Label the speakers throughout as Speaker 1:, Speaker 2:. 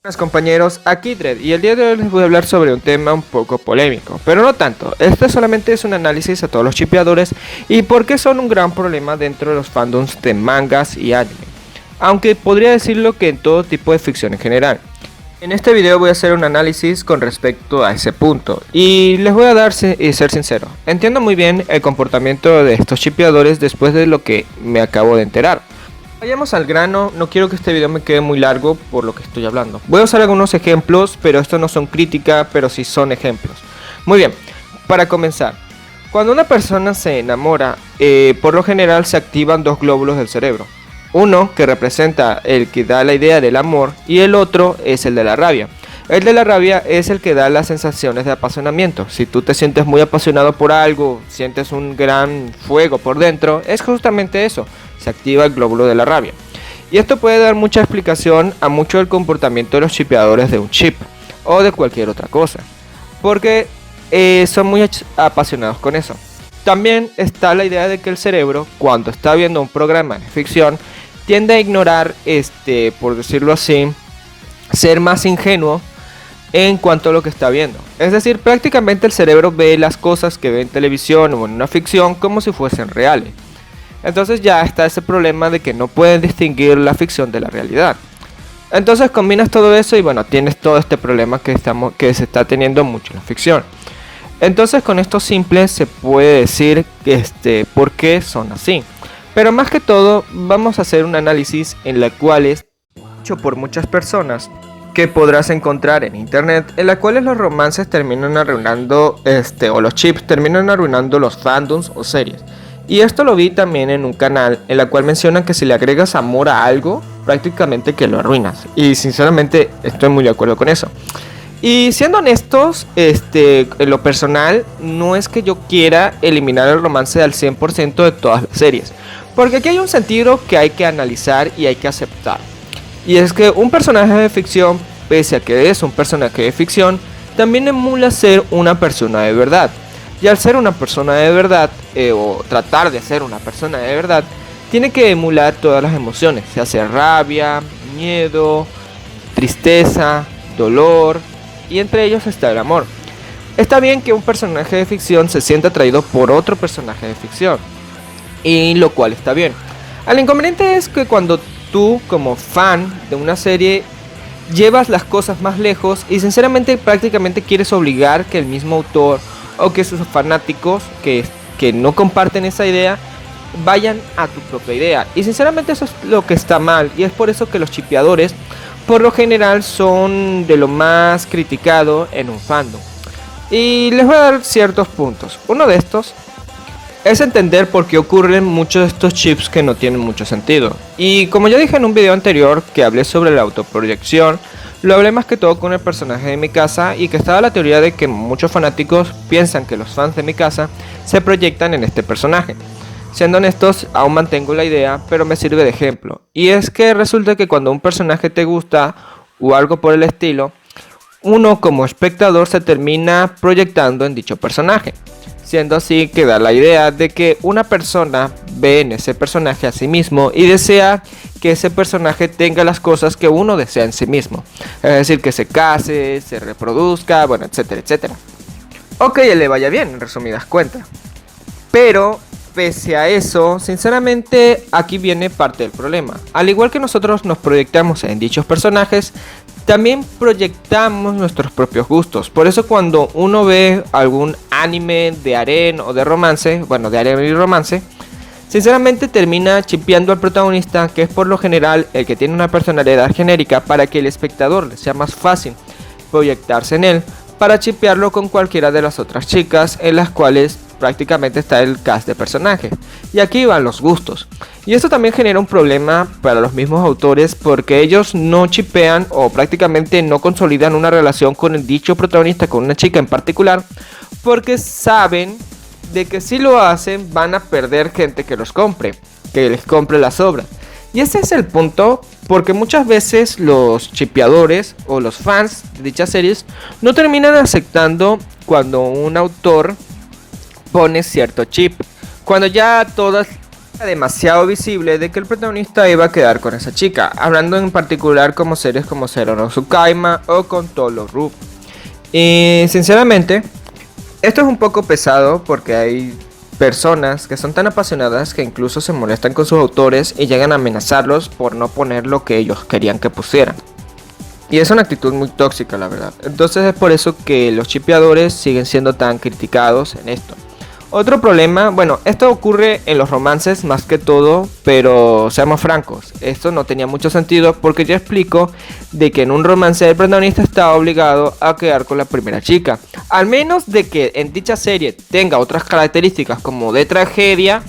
Speaker 1: Buenas compañeros, aquí Dredd y el día de hoy les voy a hablar sobre un tema un poco polémico, pero no tanto. Este solamente es un análisis a todos los chipeadores y por qué son un gran problema dentro de los fandoms de mangas y anime, aunque podría decirlo que en todo tipo de ficción en general. En este video voy a hacer un análisis con respecto a ese punto y les voy a dar y ser sincero. Entiendo muy bien el comportamiento de estos chipeadores después de lo que me acabo de enterar. Vayamos al grano, no quiero que este video me quede muy largo por lo que estoy hablando. Voy a usar algunos ejemplos, pero estos no son crítica, pero sí son ejemplos. Muy bien, para comenzar. Cuando una persona se enamora, por lo general se activan dos glóbulos del cerebro. Uno que representa el que da la idea del amor y el otro es el de la rabia. El de la rabia es el que da las sensaciones de apasionamiento. Si tú te sientes muy apasionado por algo, sientes un gran fuego por dentro, es justamente eso. Se activa el glóbulo de la rabia. Y esto puede dar mucha explicación a mucho del comportamiento de los chipeadores de un chip o de cualquier otra cosa, porque son muy apasionados con eso. También está la idea de que el cerebro, cuando está viendo un programa de ficción, tiende a ignorar, por decirlo así, ser más ingenuo en cuanto a lo que está viendo. Es decir, prácticamente el cerebro ve las cosas que ve en televisión o en una ficción como si fuesen reales. Entonces ya está ese problema de que no pueden distinguir la ficción de la realidad. Entonces combinas todo eso y bueno, tienes todo este problema que se está teniendo mucho en la ficción. Entonces con esto simple se puede decir por qué son así. Pero más que todo vamos a hacer un análisis en la cual es hecho por muchas personas que podrás encontrar en internet, en la cual los romances terminan arruinando o los chips terminan arruinando los fandoms o series. Y esto lo vi también en un canal en la cual mencionan que si le agregas amor a algo, prácticamente que lo arruinas. Y sinceramente estoy muy de acuerdo con eso. Y siendo honestos, en lo personal, no es que yo quiera eliminar el romance al 100% de todas las series. Porque aquí hay un sentido que hay que analizar y hay que aceptar. Y es que un personaje de ficción, pese a que es un personaje de ficción, también emula ser una persona de verdad. Y al ser una persona de verdad, o tratar de ser una persona de verdad, tiene que emular todas las emociones, ya sea rabia, miedo, tristeza, dolor, y entre ellos está el amor. Está bien que un personaje de ficción se sienta atraído por otro personaje de ficción, y lo cual está bien. El inconveniente es que cuando tú, como fan de una serie, llevas las cosas más lejos y sinceramente prácticamente quieres obligar que el mismo autor o que sus fanáticos que no comparten esa idea vayan a tu propia idea. Y sinceramente eso es lo que está mal. Y es por eso que los chipeadores por lo general son de lo más criticado en un fandom. Y les voy a dar ciertos puntos. Uno de estos es entender por qué ocurren muchos de estos chips que no tienen mucho sentido. Y como ya dije en un video anterior que hablé sobre la autoproyección, lo hablé más que todo con el personaje de Mikasa y que estaba la teoría de que muchos fanáticos piensan que los fans de Mikasa se proyectan en este personaje. Siendo honestos, aún mantengo la idea, pero me sirve de ejemplo. Y es que resulta que cuando un personaje te gusta o algo por el estilo, uno como espectador se termina proyectando en dicho personaje. Siendo así que da la idea de que una persona ve en ese personaje a sí mismo y desea que ese personaje tenga las cosas que uno desea en sí mismo. Es decir, que se case, se reproduzca, bueno, etcétera, etcétera. O que le vaya bien, en resumidas cuentas. Pero pese a eso, sinceramente aquí viene parte del problema. Al igual que nosotros nos proyectamos en dichos personajes, también proyectamos nuestros propios gustos. Por eso cuando uno ve algún anime de harem o de romance, bueno, de harem y romance, sinceramente termina chipeando al protagonista, que es por lo general el que tiene una personalidad genérica, para que el espectador le sea más fácil proyectarse en él, para chipearlo con cualquiera de las otras chicas en las cuales prácticamente está el cast de personajes. Y aquí van los gustos. Y esto también genera un problema para los mismos autores, porque ellos no chipean o prácticamente no consolidan una relación con el dicho protagonista, con una chica en particular, porque saben de que si lo hacen van a perder gente que los compre, que les compre las obras. Y ese es el punto, porque muchas veces los chipeadores o los fans de dichas series no terminan aceptando cuando un autor pone cierto chip, cuando ya todas demasiado visible de que el protagonista iba a quedar con esa chica, hablando en particular como series como Zero no Tsukaima o con Tolo Ru. Y sinceramente, esto es un poco pesado porque hay personas que son tan apasionadas que incluso se molestan con sus autores y llegan a amenazarlos por no poner lo que ellos querían que pusieran. Y es una actitud muy tóxica, la verdad. Entonces es por eso que los shipeadores siguen siendo tan criticados en esto. Otro problema, bueno, esto ocurre en los romances más que todo, pero seamos francos, esto no tenía mucho sentido porque ya explico de que en un romance el protagonista está obligado a quedar con la primera chica, al menos de que en dicha serie tenga otras características como de tragedia,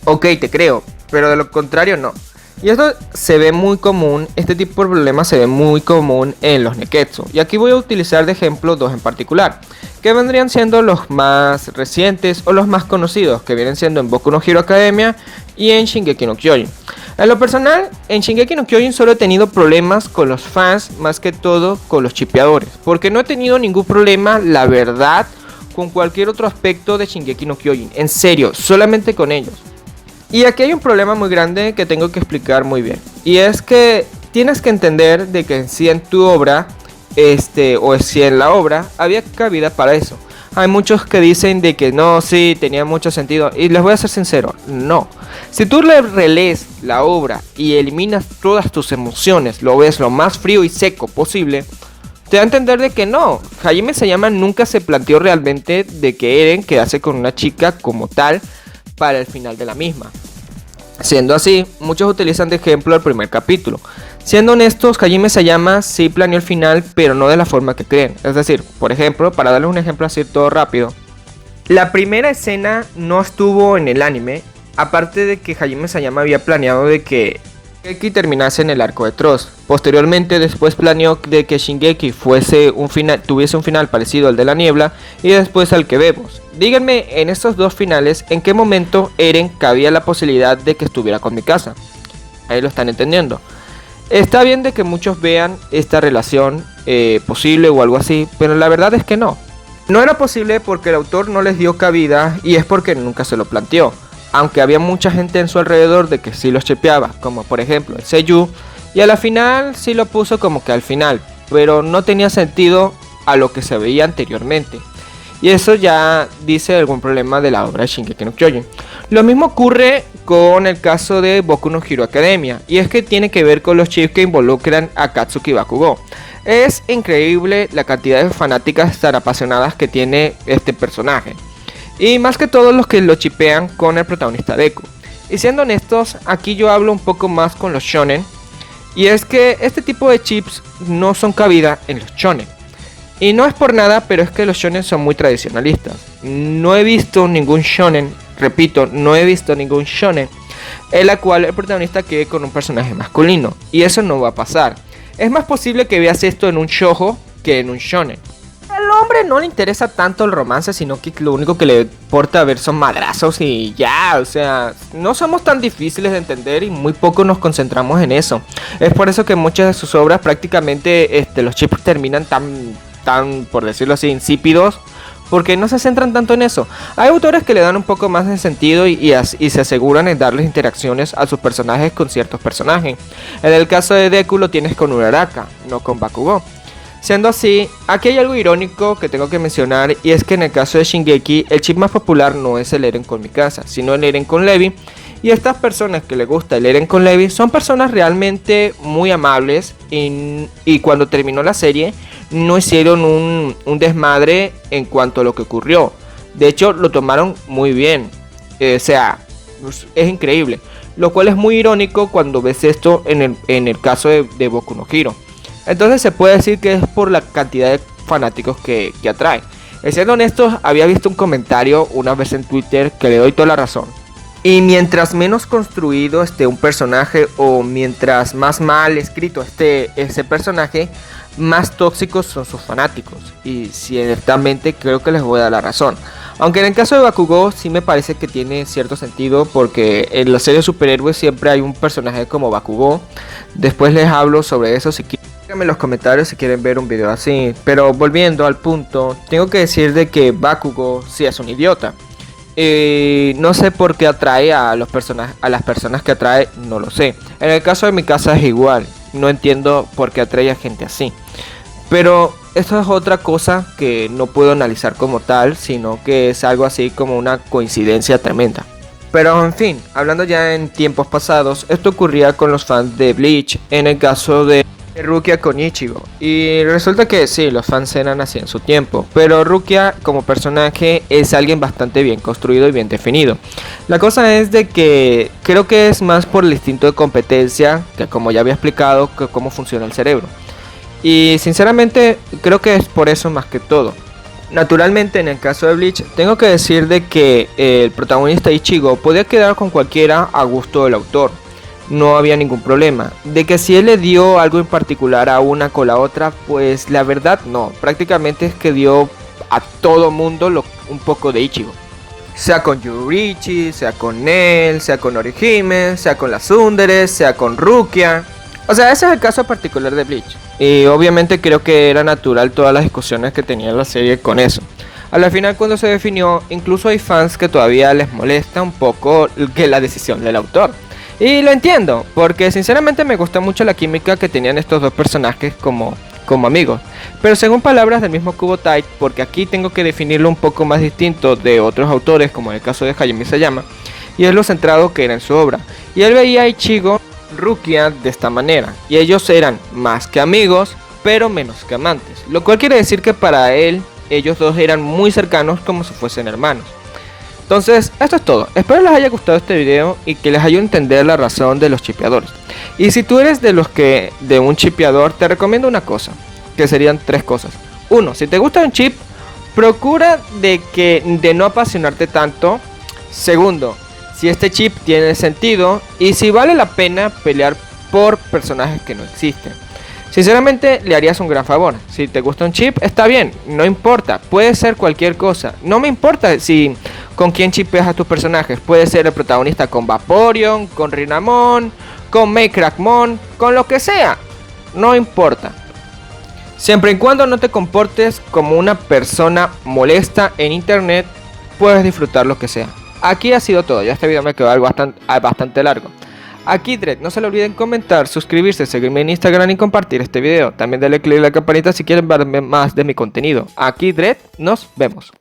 Speaker 1: ok, te creo, pero de lo contrario no. Y esto se ve muy común, este tipo de problemas se ve muy común en los Neketsu. Y aquí voy a utilizar de ejemplo dos en particular, que vendrían siendo los más recientes o los más conocidos, que vienen siendo en Boku no Hero Academia y en Shingeki no Kyojin. En lo personal, en Shingeki no Kyojin solo he tenido problemas con los fans, más que todo con los shipeadores, porque no he tenido ningún problema, la verdad, con cualquier otro aspecto de Shingeki no Kyojin. En serio, solamente con ellos. Y aquí hay un problema muy grande que tengo que explicar muy bien. Y es que tienes que entender de que si en tu obra, o si en la obra, había cabida para eso. Hay muchos que dicen de que no, sí, tenía mucho sentido. Y les voy a ser sincero, no. Si tú le relees la obra y eliminas todas tus emociones, lo ves lo más frío y seco posible, te da a entender de que no. Hajime Sayama nunca se planteó realmente de que Eren quedase con una chica como tal para el final de la misma. Siendo así, muchos utilizan de ejemplo el primer capítulo. Siendo honestos, Hajime Sayama sí planeó el final, pero no de la forma que creen. Es decir, por ejemplo, para darles un ejemplo así todo rápido, la primera escena no estuvo en el anime, aparte de que Hajime Sayama había planeado de que Shingeki terminase en el arco de Trost. Posteriormente, después planeó de que Shingeki tuviese un final parecido al de la niebla y después al que vemos. Díganme en estos dos finales en qué momento Eren cabía la posibilidad de que estuviera con Mikasa. Ahí lo están entendiendo. Está bien de que muchos vean esta relación posible o algo así, pero la verdad es que no. No era posible porque el autor no les dio cabida y es porque nunca se lo planteó. Aunque había mucha gente en su alrededor de que sí los chepeaba, como por ejemplo el Seiyu, y a la final sí lo puso como que al final, pero no tenía sentido a lo que se veía anteriormente. Y eso ya dice algún problema de la obra de Shingeki no Kyojin. Lo mismo ocurre con el caso de Boku no Hero Academia, y es que tiene que ver con los chips que involucran a Katsuki Bakugou. Es increíble la cantidad de fanáticas tan apasionadas que tiene este personaje. Y más que todos los que lo chipean con el protagonista Deku. Y siendo honestos, aquí yo hablo un poco más con los shonen. Y es que este tipo de chips no son cabida en los shonen. Y no es por nada, pero es que los shonen son muy tradicionalistas. No he visto ningún shonen, repito, no he visto ningún shonen en la cual el protagonista quede con un personaje masculino. Y eso no va a pasar. Es más posible que veas esto en un shoujo que en un shonen. Al hombre no le interesa tanto el romance, sino que lo único que le importa ver son madrazos y ya, o sea, no somos tan difíciles de entender y muy poco nos concentramos en eso. Es por eso que muchas de sus obras prácticamente los chips terminan tan, por decirlo así, insípidos, porque no se centran tanto en eso. Hay autores que le dan un poco más de sentido y se aseguran en darles interacciones a sus personajes con ciertos personajes. En el caso de Deku lo tienes con Uraraka, no con Bakugou. Siendo así, aquí hay algo irónico que tengo que mencionar, y es que en el caso de Shingeki, el chip más popular no es el Eren con Mikasa, sino el Eren con Levi. Y estas personas que les gusta el Eren con Levi son personas realmente muy amables, y cuando terminó la serie no hicieron un desmadre en cuanto a lo que ocurrió. De hecho, lo tomaron muy bien, o sea, es increíble. Lo cual es muy irónico cuando ves esto en el caso de Boku no Hero. Entonces se puede decir que es por la cantidad de fanáticos que atrae. Siendo honestos, había visto un comentario una vez en Twitter que le doy toda la razón. Y mientras menos construido esté un personaje, o mientras más mal escrito esté ese personaje, más tóxicos son sus fanáticos. Y ciertamente creo que les voy a dar la razón. Aunque en el caso de Bakugou sí me parece que tiene cierto sentido, porque en la serie de superhéroes siempre hay un personaje como Bakugou. Después les hablo sobre eso si quieren. Déjenme en los comentarios si quieren ver un video así. Pero volviendo al punto, tengo que decir de que Bakugou sí es un idiota. Y no sé por qué atrae a las personas que atrae, no lo sé. En el caso de mi casa es igual. No entiendo por qué atrae a gente así. Pero esto es otra cosa que no puedo analizar como tal, sino que es algo así como una coincidencia tremenda. Pero en fin, hablando ya en tiempos pasados, esto ocurría con los fans de Bleach en el caso de Rukia con Ichigo. Y resulta que sí, los fans eran así en su tiempo, pero Rukia como personaje es alguien bastante bien construido y bien definido. La cosa es de que creo que es más por el instinto de competencia, que como ya había explicado, que cómo funciona el cerebro. Y sinceramente creo que es por eso más que todo. Naturalmente en el caso de Bleach tengo que decir de que el protagonista Ichigo podía quedar con cualquiera a gusto del autor. No había ningún problema. De que si él le dio algo en particular a una con la otra, pues la verdad no. Prácticamente es que dio a todo mundo un poco de Ichigo. Sea con Yurichi, sea con él, sea con Orihime, sea con las Tsunderes, sea con Rukia. O sea, ese es el caso particular de Bleach. Y obviamente creo que era natural todas las discusiones que tenía la serie con eso. A la final cuando se definió, incluso hay fans que todavía les molesta un poco que la decisión del autor. Y lo entiendo, porque sinceramente me gusta mucho la química que tenían estos dos personajes como amigos. Pero según palabras del mismo Kubo-Tai, porque aquí tengo que definirlo un poco más distinto de otros autores, como en el caso de Hayao Mizuyama, y es lo centrado que era en su obra. Y él veía a Ichigo Rukia de esta manera, y ellos eran más que amigos, pero menos que amantes, lo cual quiere decir que para él, ellos dos eran muy cercanos como si fuesen hermanos. Entonces, esto es todo. Espero les haya gustado este video y que les ayude a entender la razón de los chipeadores. Y si tú eres de un chipeador, te recomiendo una cosa, que serían tres cosas. Uno, si te gusta un chip, procura de no apasionarte tanto. Segundo, si este chip tiene sentido y si vale la pena pelear por personajes que no existen. Sinceramente le harías un gran favor. Si te gusta un chip, está bien, no importa, puede ser cualquier cosa. No me importa si con quién chipeas a tus personajes. Puede ser el protagonista con Vaporeon, con Rinamon, con Crackmon, con lo que sea. No importa. Siempre y cuando no te comportes como una persona molesta en internet, puedes disfrutar lo que sea. Aquí ha sido todo, ya este video me quedó algo bastante largo. Aquí Dredd, no se le olviden comentar, suscribirse, seguirme en Instagram y compartir este video. También dale click a la campanita si quieren ver más de mi contenido. Aquí Dredd, nos vemos.